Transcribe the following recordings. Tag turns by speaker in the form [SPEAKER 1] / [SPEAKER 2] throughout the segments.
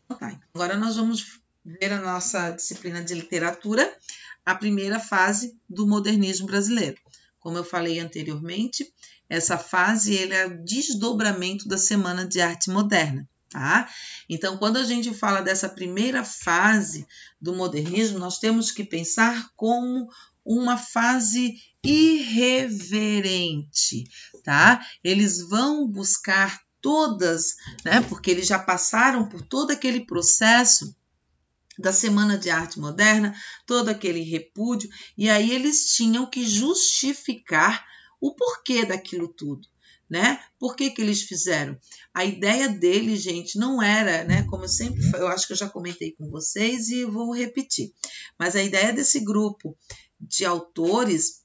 [SPEAKER 1] Tá, agora nós vamos ver a nossa disciplina de literatura, a primeira fase do modernismo brasileiro. Como eu falei anteriormente, essa fase ele é o desdobramento da Semana de Arte Moderna. Tá? Então, quando a gente fala dessa primeira fase do modernismo, nós temos que pensar como uma fase irreverente, tá? Eles vão buscar todas, né? Porque eles já passaram por todo aquele processo da Semana de Arte Moderna, todo aquele repúdio, e aí eles tinham que justificar o porquê daquilo tudo, né? Por que eles fizeram? A ideia deles, gente, não era, né? Como eu acho que eu já comentei com vocês e vou repetir, mas a ideia desse grupo de autores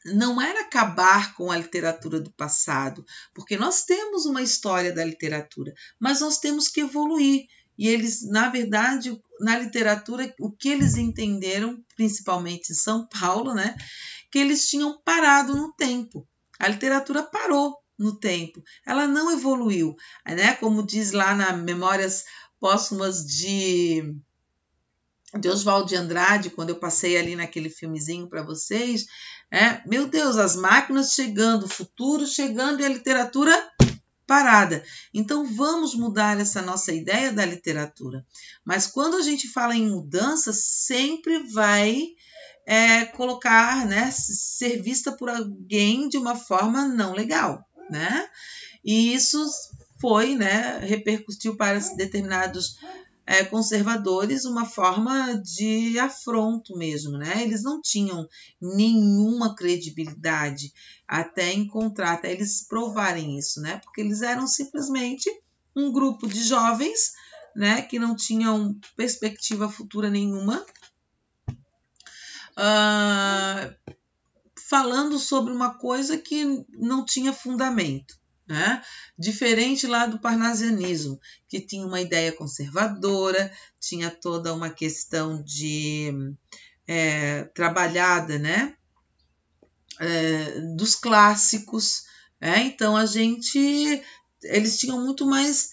[SPEAKER 1] não era acabar com a literatura do passado, porque nós temos uma história da literatura, mas nós temos que evoluir. E eles, na verdade, na literatura, o que eles entenderam, principalmente em São Paulo, né, que eles tinham parado no tempo. A literatura parou no tempo, ela não evoluiu, né? Como diz lá na Memórias Póstumas de Oswald de Andrade, quando eu passei ali naquele filmezinho para vocês, meu Deus, as máquinas chegando, o futuro chegando e a literatura parada. Então, vamos mudar essa nossa ideia da literatura. Mas quando a gente fala em mudança, sempre vai colocar, né, ser vista por alguém de uma forma não legal, né? E isso foi, né, repercutiu para determinados conservadores uma forma de afronto mesmo, né? Eles não tinham nenhuma credibilidade até eles provarem isso, né? Porque eles eram simplesmente um grupo de jovens, né, que não tinham perspectiva futura nenhuma, falando sobre uma coisa que não tinha fundamento. Né? Diferente lá do parnasianismo, que tinha uma ideia conservadora, tinha toda uma questão de trabalhada, né? Dos clássicos. Então eles tinham muito mais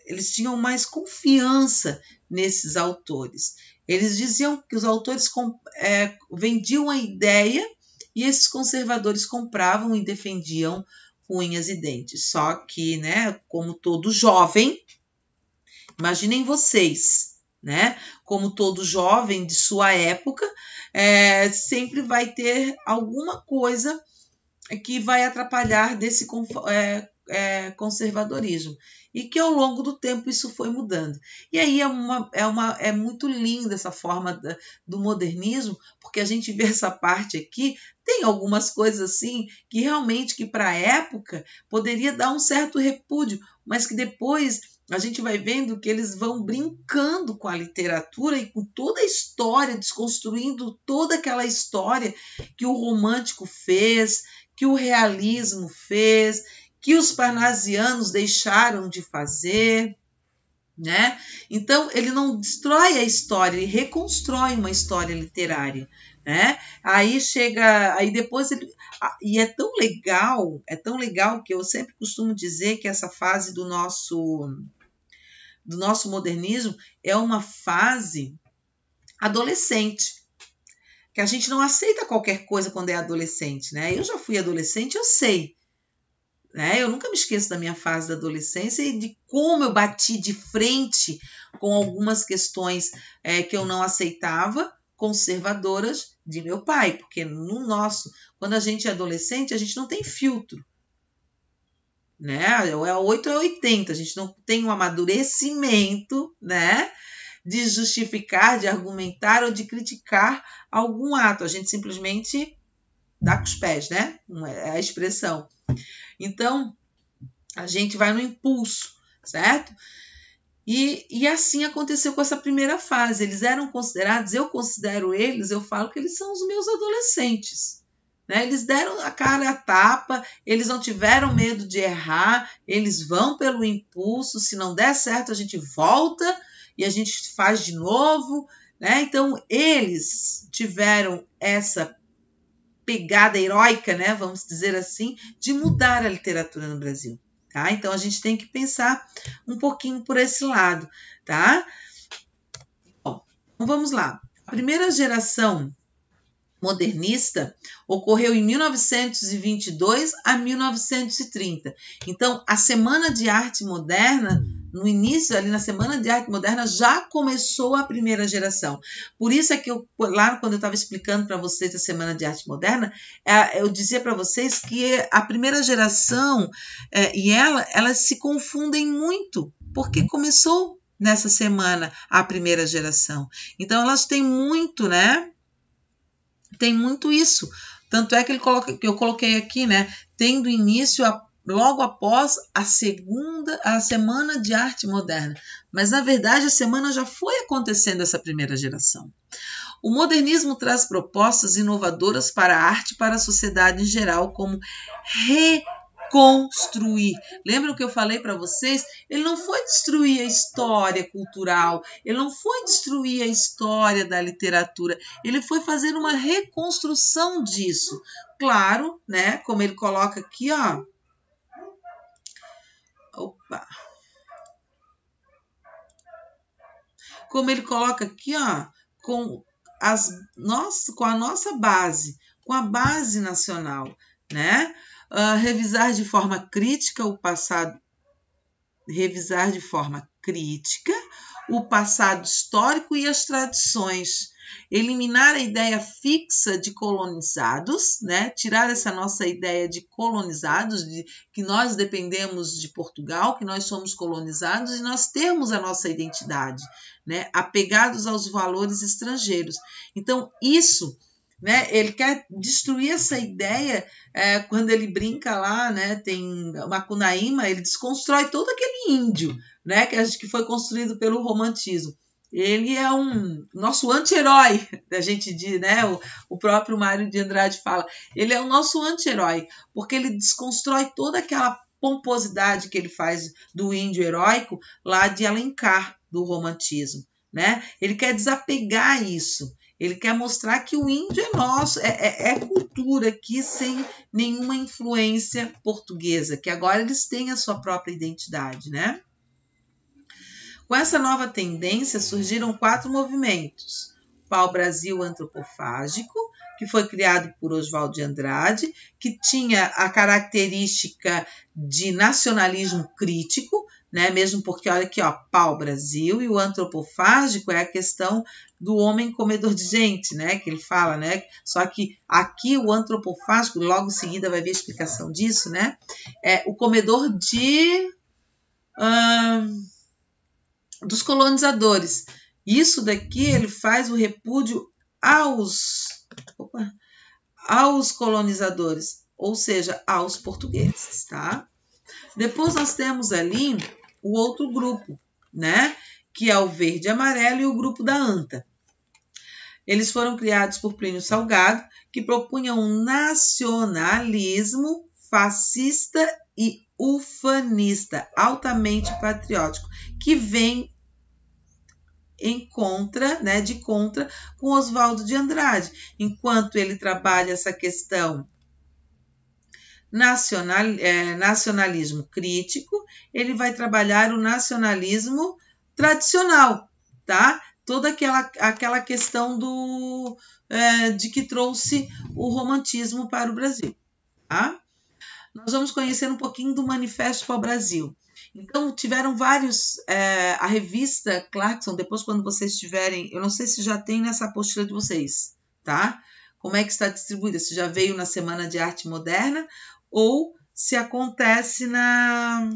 [SPEAKER 1] eles tinham mais confiança nesses autores. Eles diziam que os autores vendiam a ideia e esses conservadores compravam e defendiam com unhas e dentes. Só que, né, como todo jovem, imaginem vocês, né, como todo jovem de sua época, sempre vai ter alguma coisa que vai atrapalhar desse conservadorismo. E que ao longo do tempo isso foi mudando. E aí é muito linda essa forma do modernismo, porque a gente vê essa parte aqui, tem algumas coisas assim que realmente que para a época poderia dar um certo repúdio, mas que depois a gente vai vendo que eles vão brincando com a literatura e com toda a história, desconstruindo toda aquela história que o romântico fez, que o realismo fez, que os parnasianos deixaram de fazer, né? Então, ele não destrói a história, ele reconstrói uma história literária, né? Aí depois e é tão legal que eu sempre costumo dizer que essa fase do nosso modernismo é uma fase adolescente, que a gente não aceita qualquer coisa quando é adolescente, né? Eu já fui adolescente, eu sei. Eu nunca me esqueço da minha fase da adolescência e de como eu bati de frente com algumas questões que eu não aceitava, conservadoras de meu pai, porque quando a gente é adolescente, a gente não tem filtro. Né? Ou é 8 ou é 80, a gente não tem um amadurecimento, né, de justificar, de argumentar ou de criticar algum ato. A gente simplesmente dá com os pés, né? É a expressão. Então, a gente vai no impulso, certo? E assim aconteceu com essa primeira fase. Eles eram considerados, eu falo que eles são os meus adolescentes. Né? Eles deram a cara a tapa, eles não tiveram medo de errar, eles vão pelo impulso, se não der certo a gente volta e a gente faz de novo. Né? Então, eles tiveram essa pegada heróica, né, vamos dizer assim, de mudar a literatura no Brasil. tá? Então, a gente tem que pensar um pouquinho por esse lado, tá? Bom, então vamos lá. A primeira geração modernista ocorreu em 1922 a 1930. Então, a Semana de Arte Moderna, no início, ali na Semana de Arte Moderna, já começou a primeira geração. Por isso é que lá quando eu estava explicando para vocês a Semana de Arte Moderna, eu dizia para vocês que a primeira geração e elas se confundem muito, porque começou nessa semana a primeira geração. Então, elas têm muito, né? Tem muito isso. Tanto é que eu coloquei aqui, né? Tendo início logo após a Semana de Arte Moderna. Mas, na verdade, a semana já foi acontecendo essa primeira geração. O modernismo traz propostas inovadoras para a arte e para a sociedade em geral, como reconstruir. Lembra o que eu falei para vocês? Ele não foi destruir a história cultural, ele não foi destruir a história da literatura, ele foi fazer uma reconstrução disso. Claro, né? Como ele coloca aqui, ó. Opa! Como ele coloca aqui, ó, com a nossa base, com a base nacional, né? Revisar de forma crítica o passado histórico e as tradições, eliminar a ideia fixa de colonizados, né? Tirar essa nossa ideia de colonizados, de que nós dependemos de Portugal, que nós somos colonizados e nós temos a nossa identidade, né? Apegados aos valores estrangeiros. Então, isso, né? Ele quer destruir essa ideia quando ele brinca lá, né? Tem Macunaíma, ele desconstrói todo aquele índio, né? Que foi construído pelo romantismo. Ele é nosso anti-herói, a gente diz, né? O próprio Mário de Andrade fala, ele é o nosso anti-herói, porque ele desconstrói toda aquela pomposidade que ele faz do índio heróico lá de Alencar, do romantismo, né? Ele quer desapegar isso. Ele quer mostrar que o índio é nosso, é cultura aqui sem nenhuma influência portuguesa, que agora eles têm a sua própria identidade, né? Com essa nova tendência surgiram 4 movimentos. O Pau-Brasil Antropofágico, que foi criado por Oswald de Andrade, que tinha a característica de nacionalismo crítico, né? Mesmo porque, olha aqui, ó, pau-brasil, e o antropofágico é a questão do homem comedor de gente, né? Que ele fala, né? Só que aqui o antropofágico, logo em seguida vai ver a explicação disso, né? É o comedor dos colonizadores. Isso daqui ele faz o repúdio aos colonizadores, ou seja, aos portugueses, tá? Depois nós temos ali o outro grupo, né? Que é o verde e amarelo e o grupo da ANTA. Eles foram criados por Plínio Salgado, que propunha um nacionalismo fascista e ufanista, altamente patriótico, que vem de contra com Oswald de Andrade, enquanto ele trabalha essa questão nacionalismo crítico, ele vai trabalhar o nacionalismo tradicional, tá? Toda aquela questão de que trouxe o romantismo para o Brasil, tá? Nós vamos conhecer um pouquinho do Manifesto para o Brasil. Então, tiveram vários, a revista Clarkson, depois quando vocês tiverem, eu não sei se já tem nessa apostila de vocês, tá? Como é que está distribuída, se já veio na Semana de Arte Moderna ou se acontece na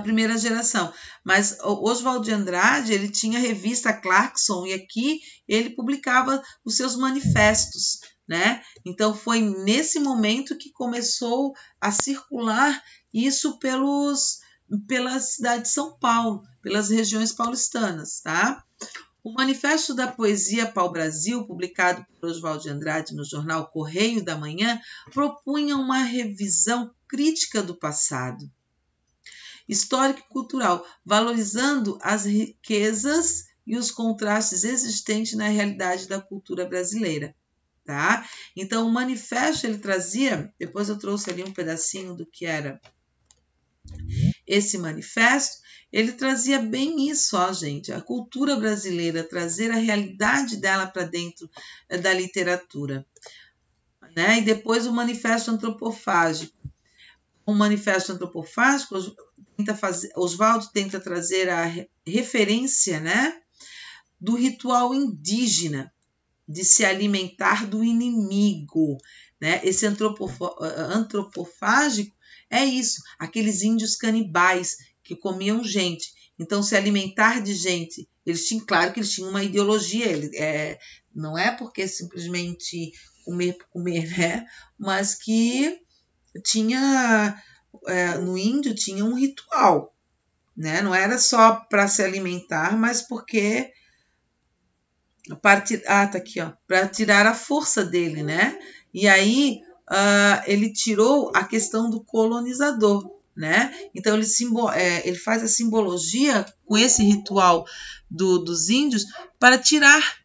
[SPEAKER 1] primeira geração. Mas Oswald de Andrade, ele tinha a revista Clarkson e aqui ele publicava os seus manifestos, né? Então, foi nesse momento que começou a circular isso pela cidade de São Paulo, pelas regiões paulistanas, tá? O Manifesto da Poesia Pau-Brasil, publicado por Oswald de Andrade no jornal Correio da Manhã, propunha uma revisão crítica do passado, histórico e cultural, valorizando as riquezas e os contrastes existentes na realidade da cultura brasileira, tá? Então, o manifesto ele trazia, depois eu trouxe ali um pedacinho do que era esse manifesto, ele trazia bem isso, ó, gente, a cultura brasileira, trazer a realidade dela para dentro da literatura, né? E depois o manifesto antropofágico. O manifesto antropofágico, Oswaldo tenta trazer a referência, né, do ritual indígena, de se alimentar do inimigo, né? Esse antropofágico é isso, aqueles índios canibais que comiam gente. Então, se alimentar de gente, eles tinham, claro que eles tinham uma ideologia, não é porque simplesmente comer por comer, né? Mas que tinha, no índio tinha um ritual, né? Não era só para se alimentar, mas porque tá aqui, ó, para tirar a força dele, né? E aí ele tirou a questão do colonizador, né? Então ele faz a simbologia com esse ritual dos índios para tirar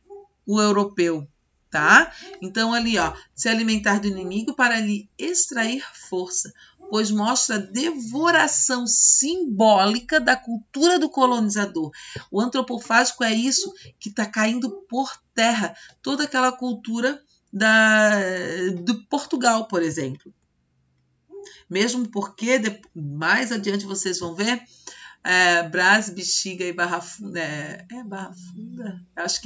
[SPEAKER 1] o europeu, tá? Então ali, ó, se alimentar do inimigo para lhe extrair força, pois mostra a devoração simbólica da cultura do colonizador. O antropofágico é isso que está caindo por terra, toda aquela cultura do Portugal, por exemplo. Mesmo porque, mais adiante vocês vão ver, Brás, Bexiga e Barra Funda, Barra Funda? Acho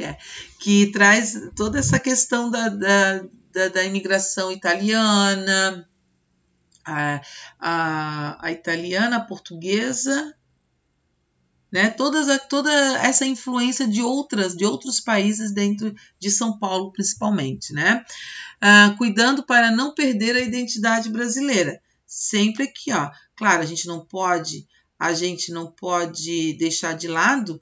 [SPEAKER 1] que traz toda essa questão da imigração italiana, a italiana, a portuguesa, né? Toda essa influência de outros países dentro de São Paulo, principalmente, né? Cuidando para não perder a identidade brasileira. Sempre aqui, ó, claro, a gente não pode deixar de lado,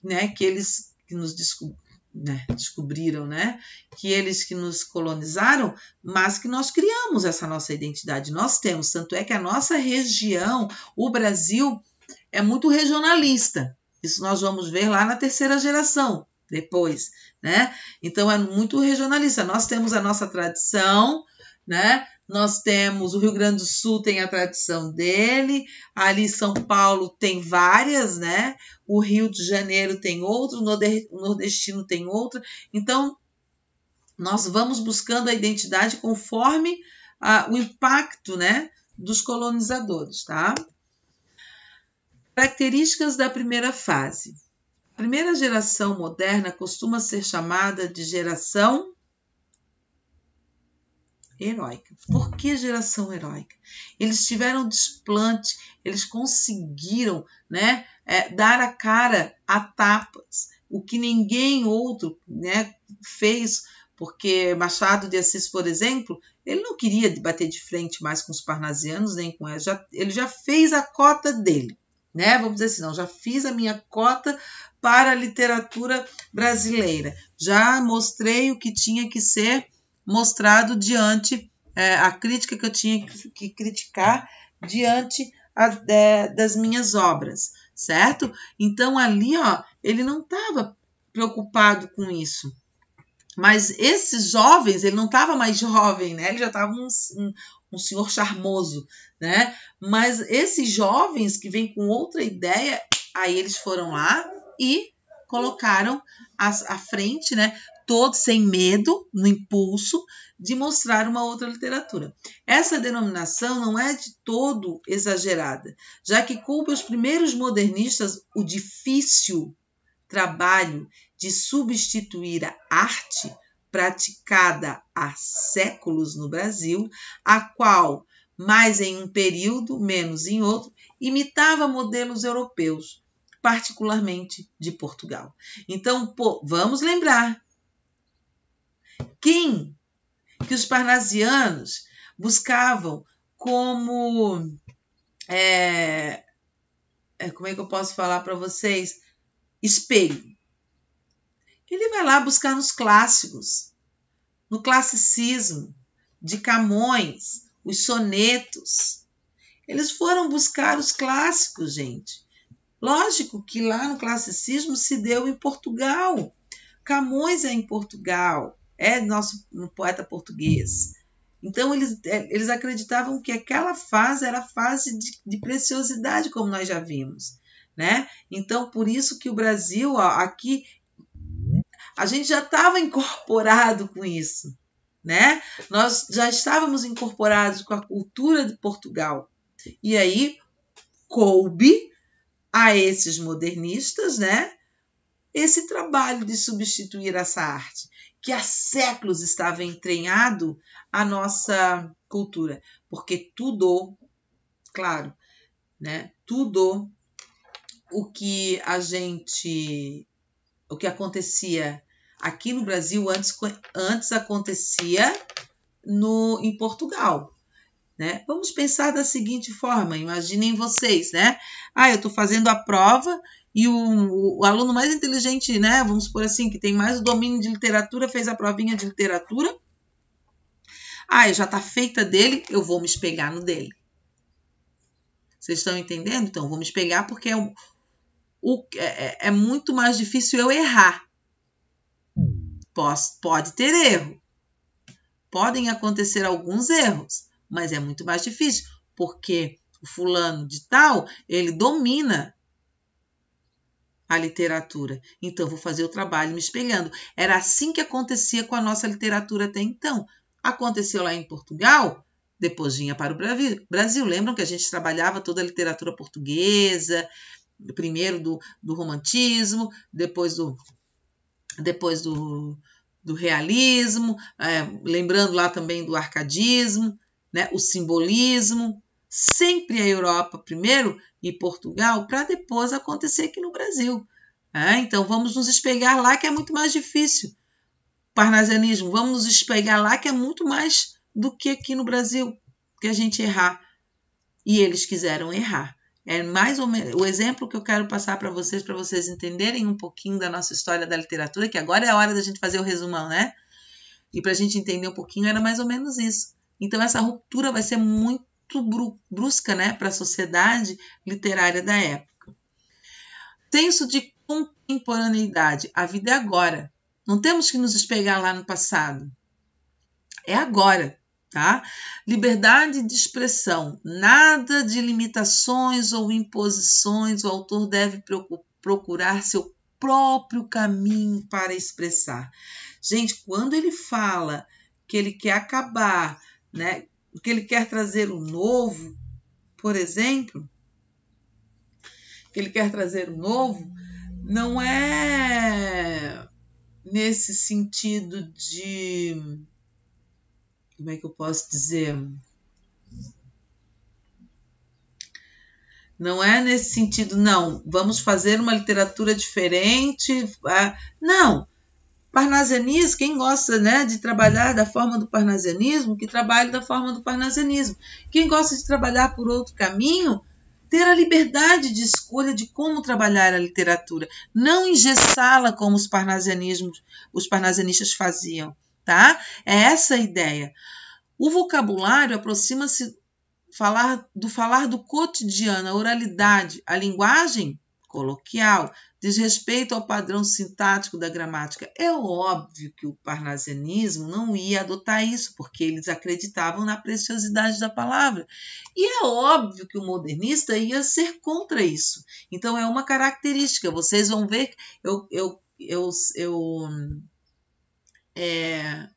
[SPEAKER 1] né, que eles que nos descobriram, né, que eles que nos colonizaram, mas que nós criamos essa nossa identidade, nós temos, tanto é que a nossa região, o Brasil, é muito regionalista, isso nós vamos ver lá na terceira geração, depois, né, então é muito regionalista, nós temos a nossa tradição, né, nós temos, o Rio Grande do Sul tem a tradição dele, ali São Paulo tem várias, né? O Rio de Janeiro tem outro, o nordestino tem outra. Então, nós vamos buscando a identidade conforme o impacto, né, dos colonizadores, tá? Características da primeira fase. A primeira geração moderna costuma ser chamada de geração heróica. Por que geração heróica? Eles tiveram desplante, eles conseguiram, né, dar a cara a tapas, o que ninguém outro, né, fez, porque Machado de Assis, por exemplo, ele não queria bater de frente mais com os parnasianos, nem com eles, ele já fez a cota dele, né? Vamos dizer assim, não, já fiz a minha cota para a literatura brasileira, já mostrei o que tinha que ser mostrado diante a crítica que eu tinha que criticar diante das minhas obras, certo? Então ali, ó, ele não estava preocupado com isso. Mas esses jovens, ele não estava mais jovem, né? Ele já estava um senhor charmoso, né? Mas esses jovens que vêm com outra ideia, aí eles foram lá e colocaram à frente, né? Todos sem medo, no impulso, de mostrar uma outra literatura. Essa denominação não é de todo exagerada, já que coube aos primeiros modernistas o difícil trabalho de substituir a arte praticada há séculos no Brasil, a qual, mais em um período, menos em outro, imitava modelos europeus, particularmente de Portugal. Então, vamos lembrar quem que os parnasianos buscavam como como é que eu posso falar para vocês? Espelho. Ele vai lá buscar nos clássicos, no classicismo, de Camões, os sonetos. Eles foram buscar os clássicos, gente. Lógico que lá no classicismo se deu em Portugal. Camões é em Portugal, é nosso poeta português. Então, eles acreditavam que aquela fase era a fase de preciosidade, como nós já vimos, né? Então, por isso que o Brasil, ó, aqui, a gente já estava incorporado com isso, né? Nós já estávamos incorporados com a cultura de Portugal. E aí, coube a esses modernistas, né, esse trabalho de substituir essa arte, que há séculos estava entranhado à nossa cultura, porque tudo, claro, né, tudo o que acontecia aqui no Brasil antes acontecia em Portugal. Né? Vamos pensar da seguinte forma, imaginem vocês, né? Eu estou fazendo a prova e o aluno mais inteligente, né? Vamos supor assim, que tem mais o domínio de literatura, fez a provinha de literatura. Já está feita dele, eu vou me espegar no dele. Vocês estão entendendo? Então, vou me espegar porque é muito mais difícil eu errar. Pode ter erro. Podem acontecer alguns erros. Mas é muito mais difícil, porque o fulano de tal, ele domina a literatura. Então, vou fazer o trabalho me espelhando. Era assim que acontecia com a nossa literatura até então. Aconteceu lá em Portugal, depois vinha para o Brasil. Lembram que a gente trabalhava toda a literatura portuguesa, primeiro do romantismo, depois do realismo, lembrando lá também do arcadismo, né, o simbolismo, sempre a Europa primeiro e Portugal, para depois acontecer aqui no Brasil. Então, vamos nos espegar lá, que é muito mais difícil. Parnasianismo, vamos nos espegar lá, que é muito mais do que aqui no Brasil, que a gente errar. E eles quiseram errar. É mais ou menos o exemplo que eu quero passar para vocês entenderem um pouquinho da nossa história da literatura, que agora é a hora da gente fazer o resumão, né? E para a gente entender um pouquinho, era mais ou menos isso. Então, essa ruptura vai ser muito brusca, né, para a sociedade literária da época. Senso de contemporaneidade. A vida é agora. Não temos que nos espegar lá no passado. É agora, tá? Liberdade de expressão. Nada de limitações ou imposições. O autor deve procurar seu próprio caminho para expressar. Gente, quando ele fala que ele quer acabar, né, que ele quer trazer o novo, por exemplo, que ele quer trazer o novo, não é nesse sentido de, como é que eu posso dizer? Não é nesse sentido, não, vamos fazer uma literatura diferente. Não. Parnasianismo, quem gosta, né, de trabalhar da forma do parnasianismo, que trabalhe da forma do parnasianismo. Quem gosta de trabalhar por outro caminho, ter a liberdade de escolha de como trabalhar a literatura, não engessá-la como os parnasianistas faziam, tá? É essa a ideia. O vocabulário aproxima-se falar do cotidiano, a oralidade, a linguagem coloquial, diz respeito ao padrão sintático da gramática. É óbvio que o parnasianismo não ia adotar isso, porque eles acreditavam na preciosidade da palavra. E é óbvio que o modernista ia ser contra isso. Então, é uma característica. Vocês vão ver,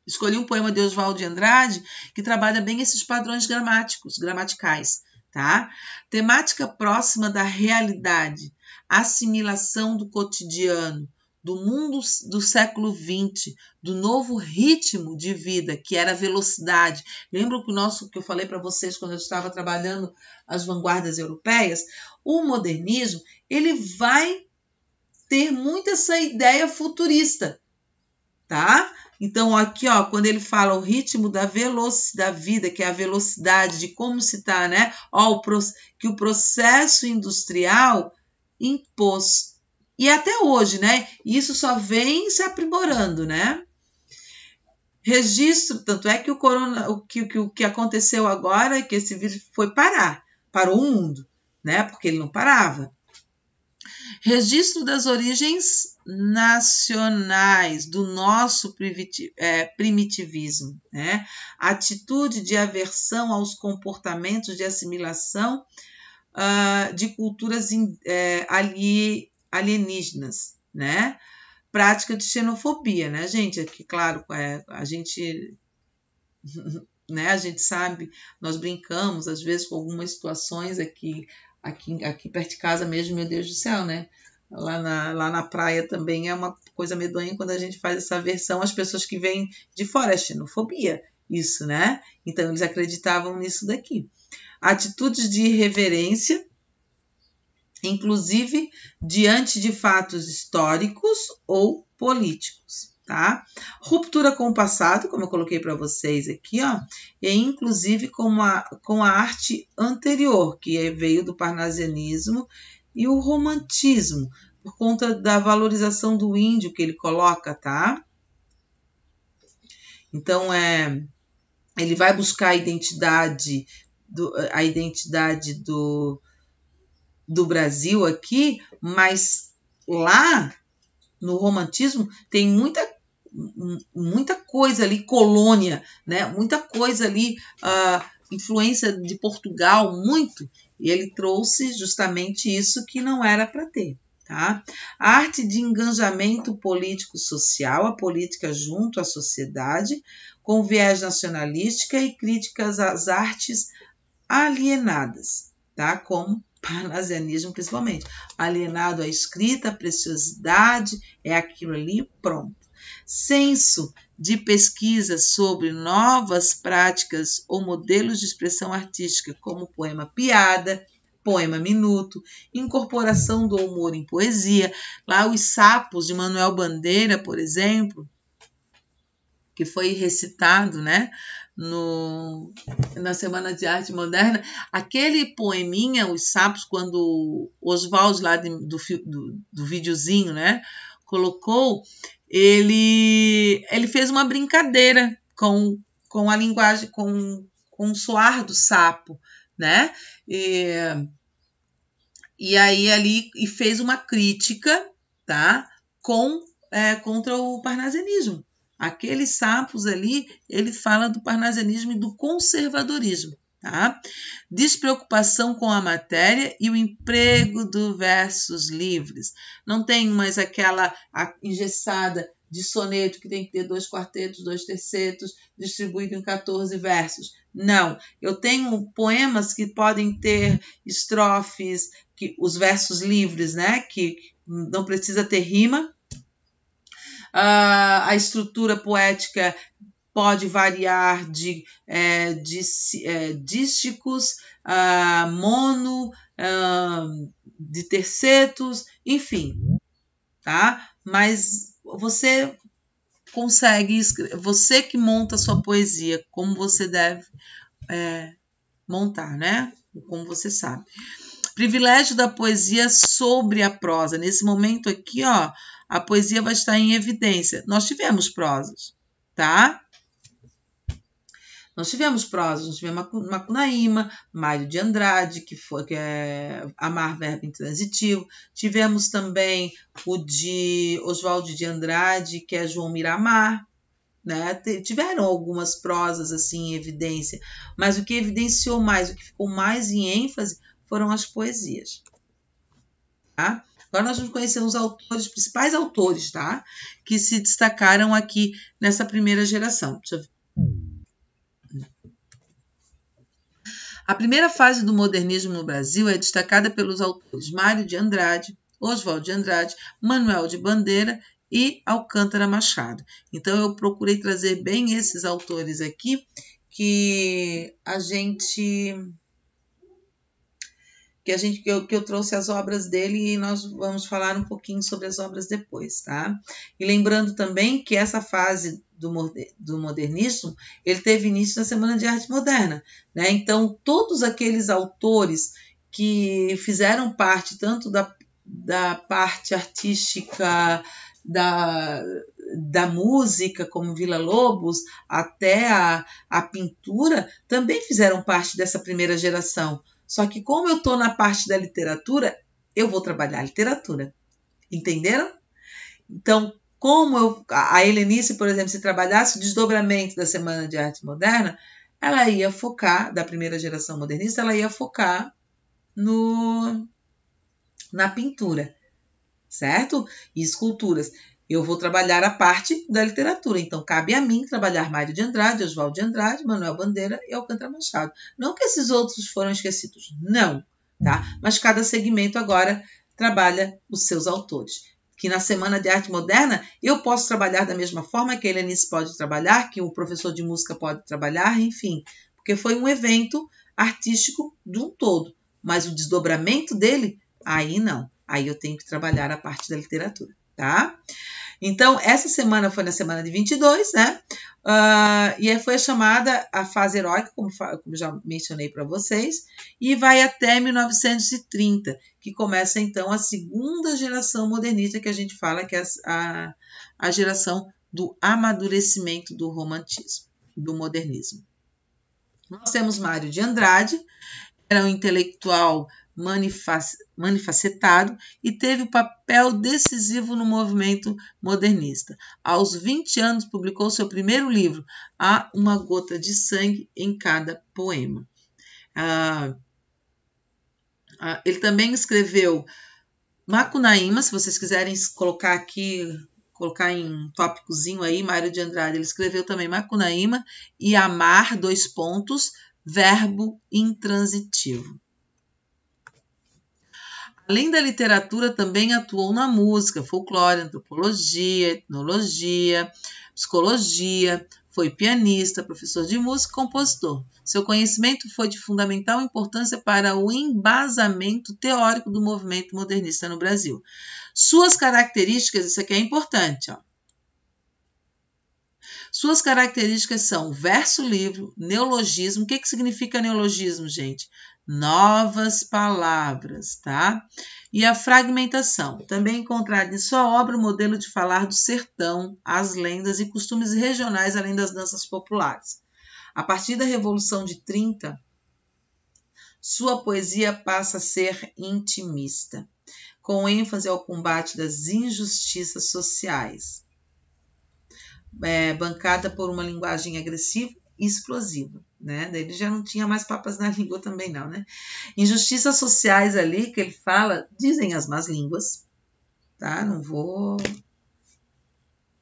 [SPEAKER 1] escolhi um poema de Oswald de Andrade que trabalha bem esses padrões gramaticais. Tá? Temática próxima da realidade, assimilação do cotidiano, do mundo do século XX, do novo ritmo de vida, que era a velocidade. Lembram que eu falei para vocês quando eu estava trabalhando as vanguardas europeias? O modernismo, ele vai ter muito essa ideia futurista, tá? Então, aqui, ó, quando ele fala o ritmo da velocidade da vida, que é a velocidade de como se está, né? Ó, que o processo industrial impôs. E até hoje, né? Isso só vem se aprimorando, né? Registro, tanto é que o que aconteceu agora é que esse vírus parou o mundo, né? Porque ele não parava. Registro das origens nacionais do nosso primitivismo, né? Atitude de aversão aos comportamentos de assimilação de culturas alienígenas, né? Prática de xenofobia, né, gente? Aqui, claro, a gente, né, a gente sabe, nós brincamos às vezes com algumas situações aqui perto de casa mesmo, meu Deus do céu, né? Lá na praia também é uma coisa medonha quando a gente faz essa aversão às pessoas que vêm de fora, é xenofobia, isso, né? Então eles acreditavam nisso daqui. Atitudes de irreverência, inclusive diante de fatos históricos ou políticos, tá? Ruptura com o passado, como eu coloquei para vocês aqui, ó, e inclusive com a arte anterior, que veio do parnasianismo e o romantismo, por conta da valorização do índio que ele coloca, tá? Então, ele vai buscar a identidade do Brasil aqui, mas lá no romantismo tem muita coisa ali, colônia, né? Muita coisa ali, influência de Portugal, muito, e ele trouxe justamente isso que não era para ter. Tá? A arte de engajamento político-social, a política junto à sociedade, com viés nacionalística e críticas às artes alienadas, tá? Como parnasianismo principalmente. Alienado à escrita, à preciosidade, é aquilo ali, pronto. Senso de pesquisa sobre novas práticas ou modelos de expressão artística, como poema piada, poema minuto, incorporação do humor em poesia. Lá os sapos de Manuel Bandeira, por exemplo, que foi recitado, né, na Semana de Arte Moderna, aquele poeminha, Os Sapos, quando o Oswaldo lá do videozinho, né, colocou, ele fez uma brincadeira com a linguagem, com o soar do sapo, né, e aí ali fez uma crítica, tá, contra o parnasianismo. Aqueles sapos ali, ele fala do parnasianismo e do conservadorismo, tá? Despreocupação com a matéria e o emprego do versos livres. Não tem mais aquela engessada de soneto que tem que ter 2 quartetos, 2 tercetos, distribuído em 14 versos. Não, eu tenho poemas que podem ter estrofes, os versos livres, né? Que não precisa ter rima. A estrutura poética pode variar de dísticos, mono, de tercetos, enfim, tá? Mas você consegue, você que monta a sua poesia, como você deve montar, né? Como você sabe. Privilégio da poesia sobre a prosa. Nesse momento aqui, ó, a poesia vai estar em evidência. Nós tivemos prosas, tá? Nós tivemos prosas, nós tivemos Macunaíma, Mário de Andrade, que é Amar, verbo intransitivo. Tivemos também o de Oswaldo de Andrade, que é João Miramar, né? Tiveram algumas prosas assim em evidência, mas o que evidenciou mais, o que ficou mais em ênfase foram as poesias, tá? Agora nós vamos conhecer os principais autores, tá? Que se destacaram aqui nessa primeira geração. Deixa eu ver. A primeira fase do modernismo no Brasil é destacada pelos autores Mário de Andrade, Oswaldo de Andrade, Manuel de Bandeira e Alcântara Machado. Então eu procurei trazer bem esses autores aqui que eu trouxe as obras dele e nós vamos falar um pouquinho sobre as obras depois, tá? E lembrando também que essa fase do modernismo, ele teve início na Semana de Arte Moderna, né? Então, todos aqueles autores que fizeram parte tanto da parte artística da música, como Villa-Lobos, até a pintura, também fizeram parte dessa primeira geração. Só que como eu estou na parte da literatura, eu vou trabalhar literatura. Entenderam? Então, como a Helenice, por exemplo, se trabalhasse o desdobramento da Semana de Arte Moderna, ela ia focar, da primeira geração modernista, ela ia focar na pintura, certo? E esculturas. Eu vou trabalhar a parte da literatura, então cabe a mim trabalhar Mário de Andrade, Oswaldo de Andrade, Manuel Bandeira e Alcântara Machado. Não que esses outros foram esquecidos, não, tá? Mas cada segmento agora trabalha os seus autores. Que na Semana de Arte Moderna eu posso trabalhar da mesma forma que a Helenice pode trabalhar, que o professor de música pode trabalhar, enfim, porque foi um evento artístico de um todo, mas o desdobramento dele, aí não, aí eu tenho que trabalhar a parte da literatura, tá? Então, essa semana foi na semana de 22, né? E aí foi chamada a fase heróica, como já mencionei para vocês, e vai até 1930, que começa então a segunda geração modernista, que a gente fala que é a geração do amadurecimento do romantismo, do modernismo. Nós temos Mário de Andrade, era um intelectual manifacetado e teve um papel decisivo no movimento modernista. Aos 20 anos, publicou seu primeiro livro, Há uma Gota de Sangue em Cada Poema. Ele também escreveu Macunaíma, se vocês quiserem colocar aqui, colocar em um tópicozinho aí, Mário de Andrade, ele escreveu também Macunaíma e Amar, verbo intransitivo. Além da literatura, também atuou na música, folclore, antropologia, etnologia, psicologia, foi pianista, professor de música e compositor. Seu conhecimento foi de fundamental importância para o embasamento teórico do movimento modernista no Brasil. Suas características, isso aqui é importante, ó. Suas características são verso livre, neologismo. O que significa neologismo, gente? Novas palavras, tá? E a fragmentação. Também encontrado em sua obra o modelo de falar do sertão, as lendas e costumes regionais, além das danças populares. A partir da Revolução de 30, sua poesia passa a ser intimista, com ênfase ao combate das injustiças sociais. Bancada por uma linguagem agressiva e explosiva, né? Ele já não tinha mais papas na língua também não, né? Injustiças sociais ali que ele fala, dizem as más línguas, tá? Não vou...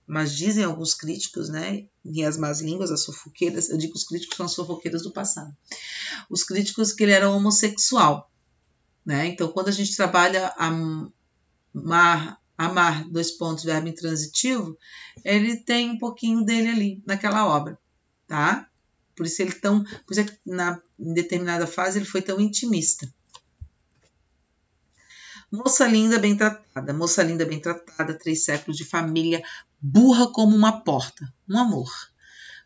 [SPEAKER 1] Mas dizem alguns críticos, né? E as más línguas, as fofoqueiras, eu digo que os críticos são as fofoqueiras do passado. Os críticos que ele era homossexual, né? Então, quando a gente trabalha amar, verbo intransitivo, ele tem um pouquinho dele ali naquela obra, tá? Por isso em determinada fase ele foi tão intimista. Moça linda, bem tratada, 3 séculos de família, burra como uma porta, um amor.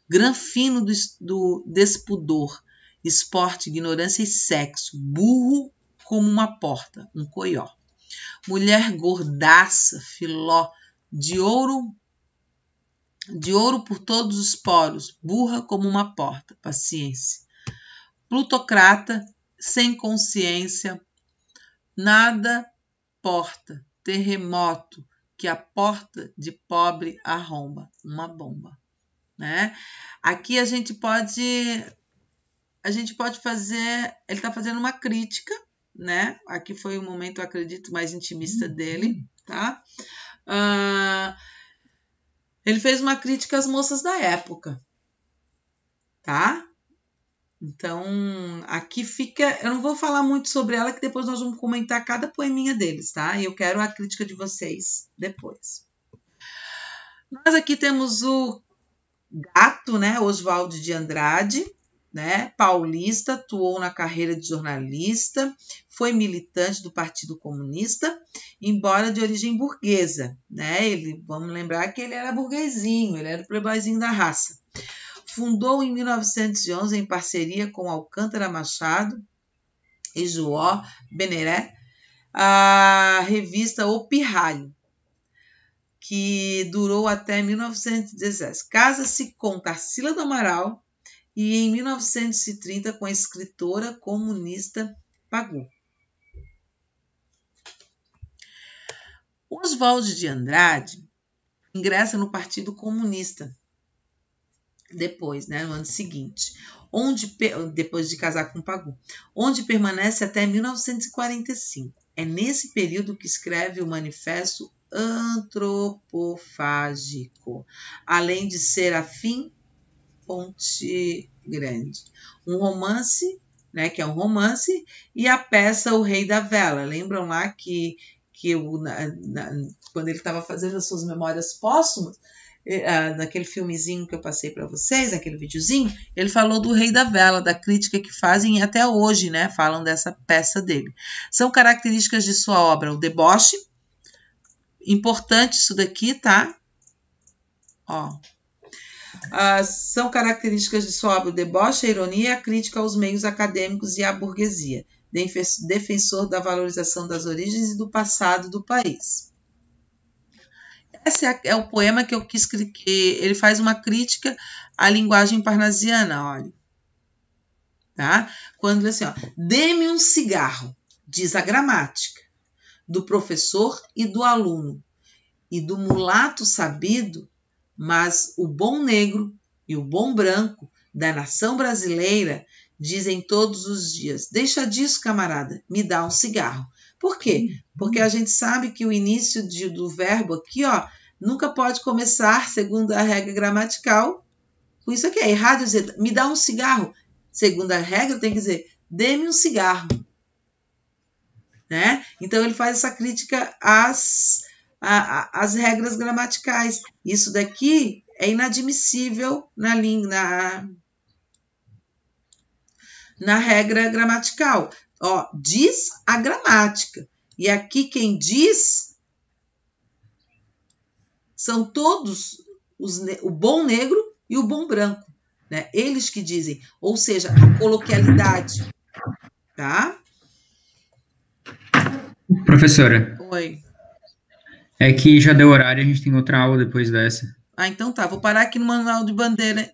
[SPEAKER 1] Granfino do despudor, esporte, ignorância e sexo, burro como uma porta, um coió. Mulher gordaça, filó, de ouro por todos os poros, burra como uma porta, paciência. Plutocrata, sem consciência, nada porta, terremoto, que a porta de pobre arromba, uma bomba, né? Aqui a gente pode fazer, ele está fazendo uma crítica, né? Aqui foi o momento, eu acredito, mais intimista dele, tá? Ele fez uma crítica às moças da época, tá? Então, aqui fica... Eu não vou falar muito sobre ela, que depois nós vamos comentar cada poeminha deles, tá? E eu quero a crítica de vocês depois. Nós aqui temos o gato, né? Oswaldo de Andrade, né? Paulista, atuou na carreira de jornalista, foi militante do Partido Comunista, embora de origem burguesa, né? Vamos lembrar que ele era burguesinho, ele era o playboyzinho da raça. Fundou em 1911, em parceria com Alcântara Machado e João Beneré, a revista O Pirralho, que durou até 1917. Casa-se com Tarsila do Amaral e em 1930 com a escritora comunista Pagu. Oswald de Andrade ingressa no Partido Comunista depois, né, no ano seguinte, depois de casar com Pagu, onde permanece até 1945. É nesse período que escreve o Manifesto Antropofágico, além de Serafim Ponte Grande, um romance, né, que é um romance, e a peça O Rei da Vela. Lembram lá que quando ele estava fazendo as suas memórias póstumas, naquele filmezinho que eu passei para vocês, naquele videozinho, ele falou do Rei da Vela, da crítica que fazem até hoje, né? Falam dessa peça dele. São características de sua obra o deboche, importante isso daqui, tá? Ó. São características de sua obra o deboche, a ironia e a crítica aos meios acadêmicos e à burguesia, defensor da valorização das origens e do passado do país. Esse é o poema que eu quis que ele faz uma crítica à linguagem parnasiana, olha. Tá? Quando ele diz assim, ó, dê-me um cigarro, diz a gramática, do professor e do aluno, e do mulato sabido, mas o bom negro e o bom branco da nação brasileira dizem todos os dias, deixa disso, camarada, me dá um cigarro. Por quê? Porque a gente sabe que o início do verbo aqui, ó, nunca pode começar, segundo a regra gramatical, com isso aqui. É errado dizer, me dá um cigarro. Segundo a regra, tem que dizer, dê-me um cigarro. Né? Então, ele faz essa crítica às regras gramaticais. Isso daqui é inadmissível na regra gramatical. Ó, diz a gramática. E aqui quem diz são todos o bom negro e o bom branco. Né? Eles que dizem, ou seja, a coloquialidade. Tá?
[SPEAKER 2] Professora.
[SPEAKER 1] Oi.
[SPEAKER 2] É que já deu horário, a gente tem outra aula depois dessa.
[SPEAKER 1] Então tá, vou parar aqui no Manual de Bandeira